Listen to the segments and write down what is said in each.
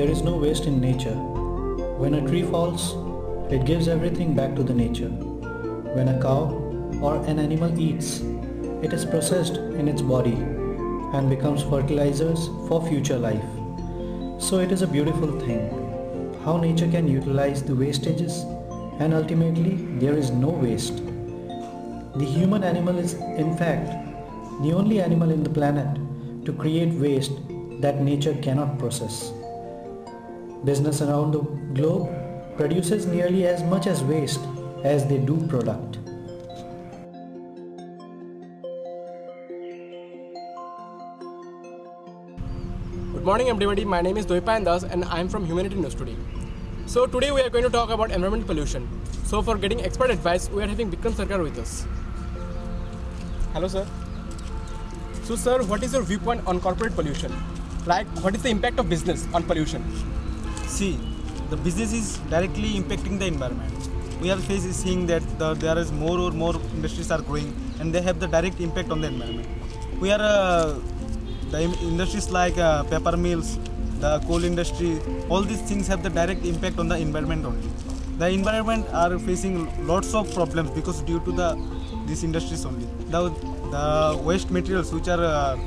There is no waste in nature. When a tree falls, it gives everything back to the nature. When a cow or an animal eats, it is processed in its body and becomes fertilizers for future life. So it is a beautiful thing how nature can utilize the wastages, and ultimately there is no waste. The human animal is in fact the only animal in the planet to create waste that nature cannot process. Business around the globe produces nearly as much as waste as they do product. Good morning everybody, my name is Doipan Das and I am from Humanity News Today. So today we are going to talk about environmental pollution. So for getting expert advice, we are having Vikram Sarkar with us. Hello sir. So sir, what is your viewpoint on corporate pollution? Like what is the impact of business on pollution? See, the business is directly impacting the environment. We are seeing that there is more industries are growing and they have the direct impact on the environment. We are the industries like paper mills, the coal industry, all these things have the direct impact on the environment only. The environment are facing lots of problems because due to these industries only. The waste materials which are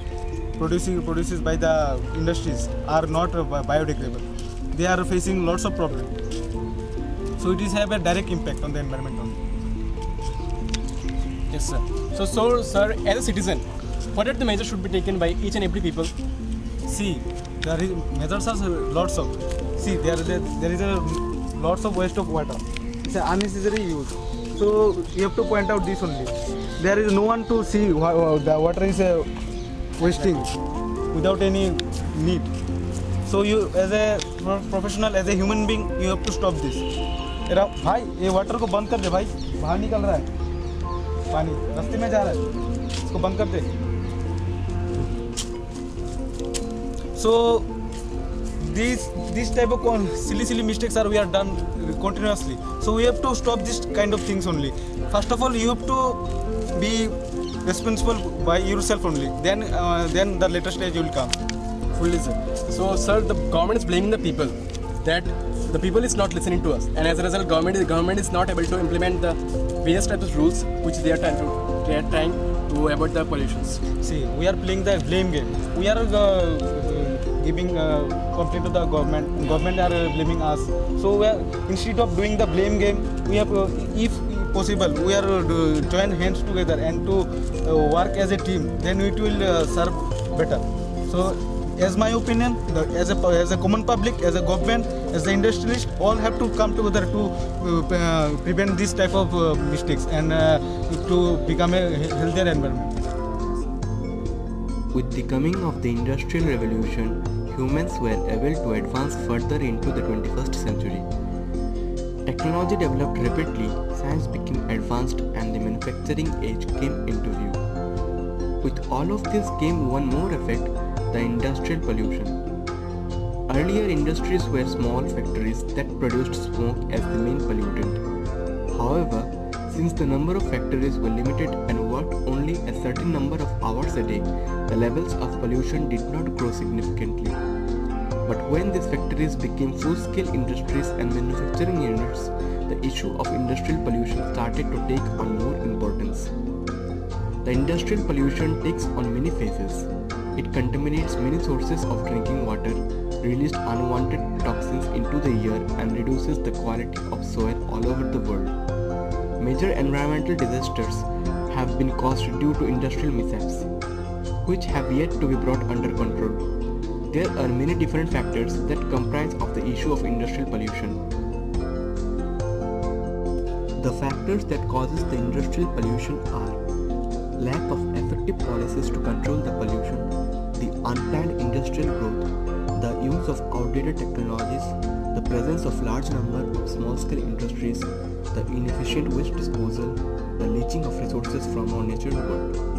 produced by the industries are not biodegradable. They are facing lots of problems. So it is have a direct impact on the environment only. Yes sir. So sir, as a citizen, what are the measures should be taken by each and every people? See, there is measures are lots of. See, there is a lots of waste of water. It's an unnecessary use. So you have to point out this only. There is no one to see the water is wasting without any need. So you, as a professional, as a human being, you have to stop this. भाई ये water को बंद कर दे भाई, बाहर निकल रहा है पानी, रास्ते में जा रहा है, इसको बंद कर दे. So this type of silly mistakes we are done continuously. So we have to stop this kind of things only. First of all, you have to be responsible by yourself only. Then the later stage will come. Fully sir. So sir, the government is blaming the people that the people is not listening to us, and as a result, government is not able to implement the various types of rules which they are trying to avoid the pollutions. See, we are playing the blame game. We are giving complaint to the government. Government are blaming us. So we are, instead of doing the blame game, we have, if possible, we are join hands together and to work as a team. Then it will serve better. So, as my opinion, as a common public, as a government, as the industrialist, all have to come together to prevent this type of mistakes and to become a healthier environment. With the coming of the Industrial Revolution, humans were able to advance further into the 21st century. Technology developed rapidly, science became advanced, and the manufacturing age came into view. With all of this came one more effect, the industrial pollution. Earlier industries were small factories that produced smoke as the main pollutant. However, since the number of factories were limited and worked only a certain number of hours a day, the levels of pollution did not grow significantly. But when these factories became full-scale industries and manufacturing units, the issue of industrial pollution started to take on more importance. The industrial pollution takes on many phases. It contaminates many sources of drinking water, released unwanted toxins into the air, and reduces the quality of soil all over the world. Major environmental disasters have been caused due to industrial mishaps, which have yet to be brought under control. There are many different factors that comprise of the issue of industrial pollution. The factors that causes the industrial pollution are lack of effective policies to control the pollution, the unplanned industrial growth, the use of outdated technologies, the presence of large number of small-scale industries, the inefficient waste disposal, the leaching of resources from our natural world.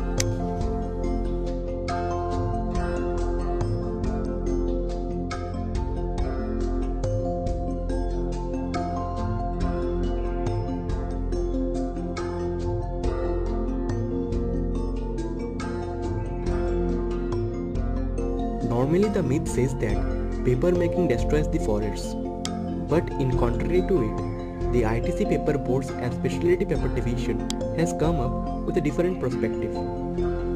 Normally the myth says that paper making destroys the forests. But in contrary to it, the ITC Paper Boards and Specialty Paper Division has come up with a different perspective.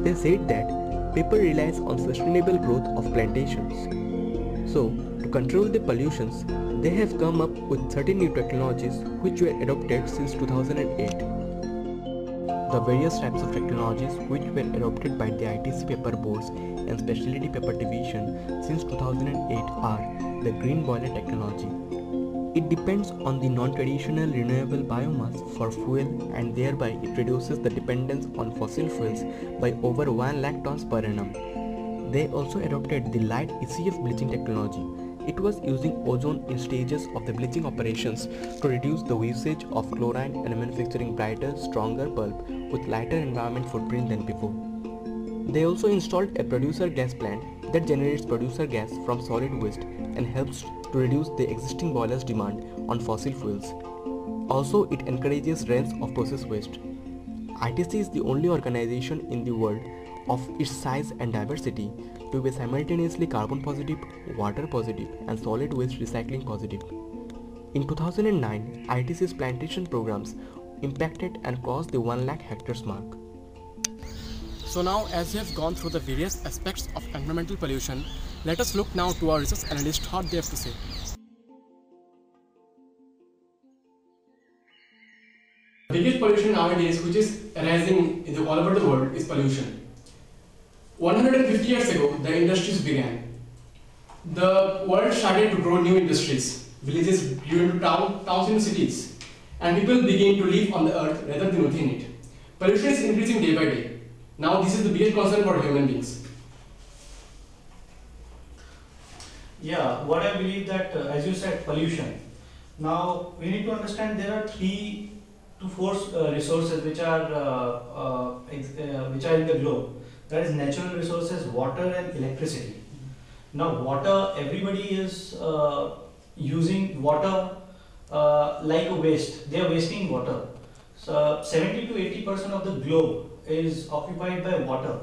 They said that paper relies on sustainable growth of plantations. So, to control the pollutions, they have come up with certain new technologies which were adopted since 2008. The various types of technologies which were adopted by the ITC Paper Boards and Specialty Paper Division since 2008 are the green boiler technology. It depends on the non-traditional renewable biomass for fuel, and thereby it reduces the dependence on fossil fuels by over 1 lakh tons per annum. They also adopted the light ECF bleaching technology. It was using ozone in stages of the bleaching operations to reduce the usage of chlorine and manufacturing brighter, stronger bulb with lighter environment footprint than before. They also installed a producer gas plant that generates producer gas from solid waste and helps to reduce the existing boilers' demand on fossil fuels. Also, it encourages rinse of process waste. ITC is the only organization in the world of its size and diversity to be simultaneously carbon positive, water positive, and solid waste recycling positive. In 2009, ITC's plantation programs impacted and crossed the 1 lakh hectares mark. So now, as we have gone through the various aspects of environmental pollution, let us look now to our research analysts what they have to say. The biggest pollution nowadays which is arising in all over the world is pollution. 150 years ago, the industries began. The world started to grow new industries. Villages grew into towns into cities. And people began to live on the earth rather than within it. Pollution is increasing day by day. Now this is the biggest concern for human beings. Yeah, what I believe that, as you said, pollution. Now we need to understand there are 3 to 4 resources which are in the globe. That is natural resources, water and electricity. Now water, everybody is using water like a waste. They are wasting water. So 70 to 80% of the globe is occupied by water,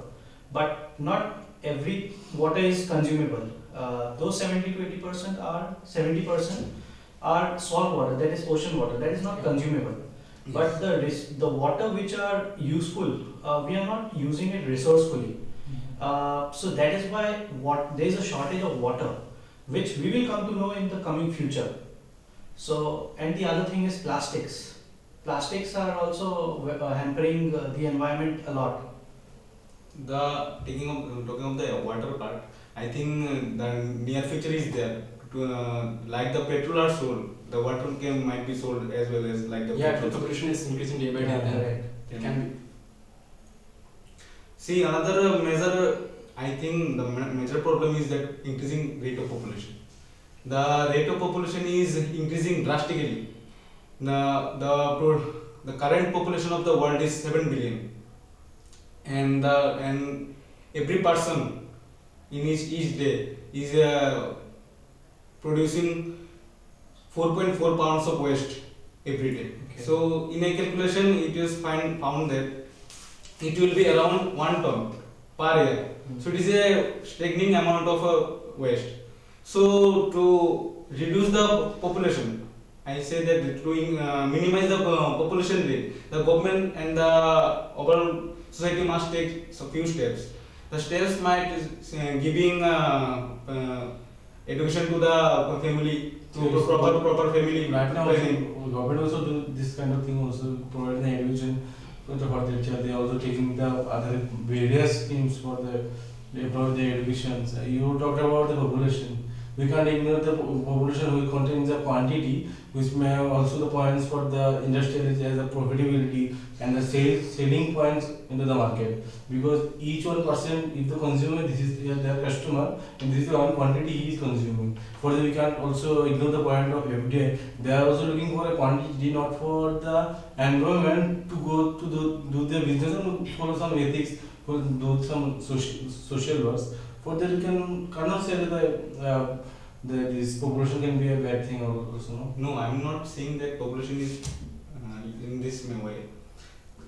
but not every water is consumable. Those 70 to 80% are 70% are salt water, that is ocean water, that is not consumable. But the water which are useful, we are not using it resourcefully. So that is why there is a shortage of water, which we will come to know in the coming future. So, and the other thing is plastics. Plastics are also hampering the environment a lot. Talking of the water part, I think the near future is there. Like the petrol are sold, the water might be sold as well as like the petrol. The pollution is increasing day by day. It can be. See, another major, I think the major problem is that increasing rate of population. The rate of population is increasing drastically. The current population of the world is 7 billion, and every person in each day is producing 4.4 pounds of waste every day. Okay. So in a calculation, it is found that it will be around 1 ton per year. So it is a staggering amount of waste. So to reduce the population, I say that to minimize the population rate, the government and the overall society must take a few steps. The steps might giving education to the family, to proper family. Right now, government also do this kind of thing, also provide the education for their child. They are also taking the other various schemes for the education. You talked about the population. We can't ignore the population which contains the quantity, which may have also the points for the industrial as the profitability and the selling points into the market. Because each one person, if the consumer, this is their customer, and this is the one quantity he is consuming. Further, we can't also ignore the point of FDI. They are also looking for a quantity, not for the environment, to go to do their business and follow some ethics, do some social works. Further, you cannot say that this population can be a bad thing also. No, I am not saying that population is in this way.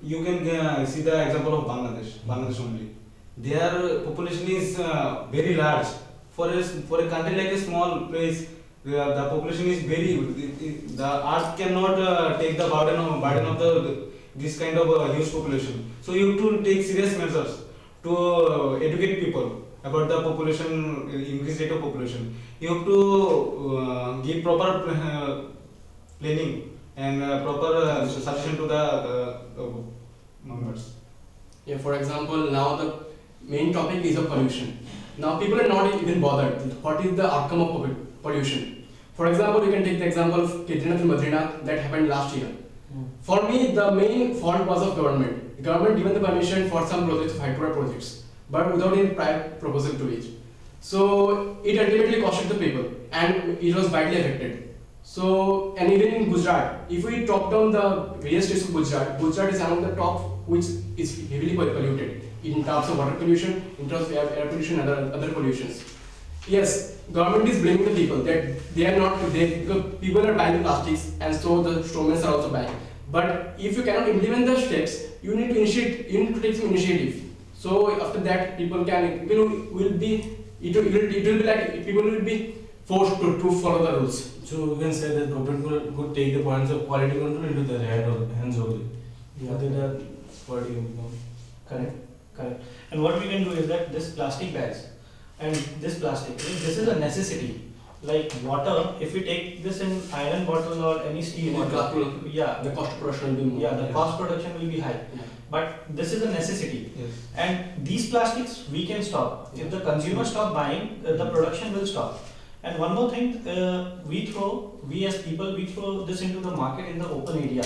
You can see the example of Bangladesh only. Their population is very large, for a country like a small place, the population is very the earth cannot take the burden of this kind of huge population. So you have to take serious measures to educate people about the population, increased rate of population. You have to give proper planning and proper suggestion to the members. Yeah, for example, now the main topic is of pollution. Now people are not even bothered. What is the outcome of pollution? For example, you can take the example of Kedarnath and Badrinath that happened last year. For me, the main fault was of government. The government given the permission for some projects, hydro projects, but without any prior proposal to it. So it ultimately costed the people, and it was badly affected. So, and even in Gujarat, if we talk down the various states of Gujarat, Gujarat is among the top which is heavily polluted in terms of water pollution, in terms of air pollution, and other pollutions. Yes, government is blaming the people that they are not, because people are buying the plastics, and so the strawmans are also buying. But if you cannot implement the steps, you need to take some initiative. So after that, people will be like people will be forced to follow the rules. So we can say that government could take the points of quality control into their hands only. Yeah. So that quality control. Correct. And what we can do is that this plastic bags and this plastic, this is a necessity. Like water, if we take this in iron bottle or any steel bottle, The cost of production will be more. the cost production will be high. Yeah. But this is a necessity. Yes. And these plastics we can stop. If the consumer stop buying, the production will stop. And one more thing, we as people, we throw this into the market in the open area.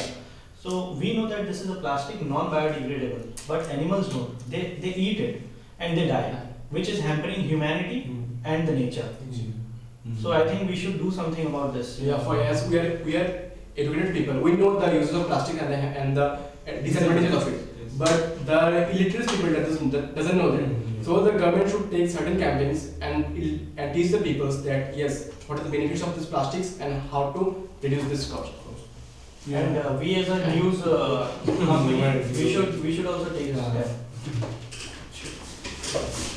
So we know that this is a plastic non-biodegradable, but animals know. They eat it and they die, which is hampering humanity and the nature. So I think we should do something about this. Yeah, for yes, we are educated people. We know the uses of plastic and the disadvantages of it. Yes. But the illiterate people that doesn't know that. So the government should take certain campaigns and teach the peoples that yes, what are the benefits of these plastics and how to reduce this cost. Yeah. And we as a news company, we should also take this step.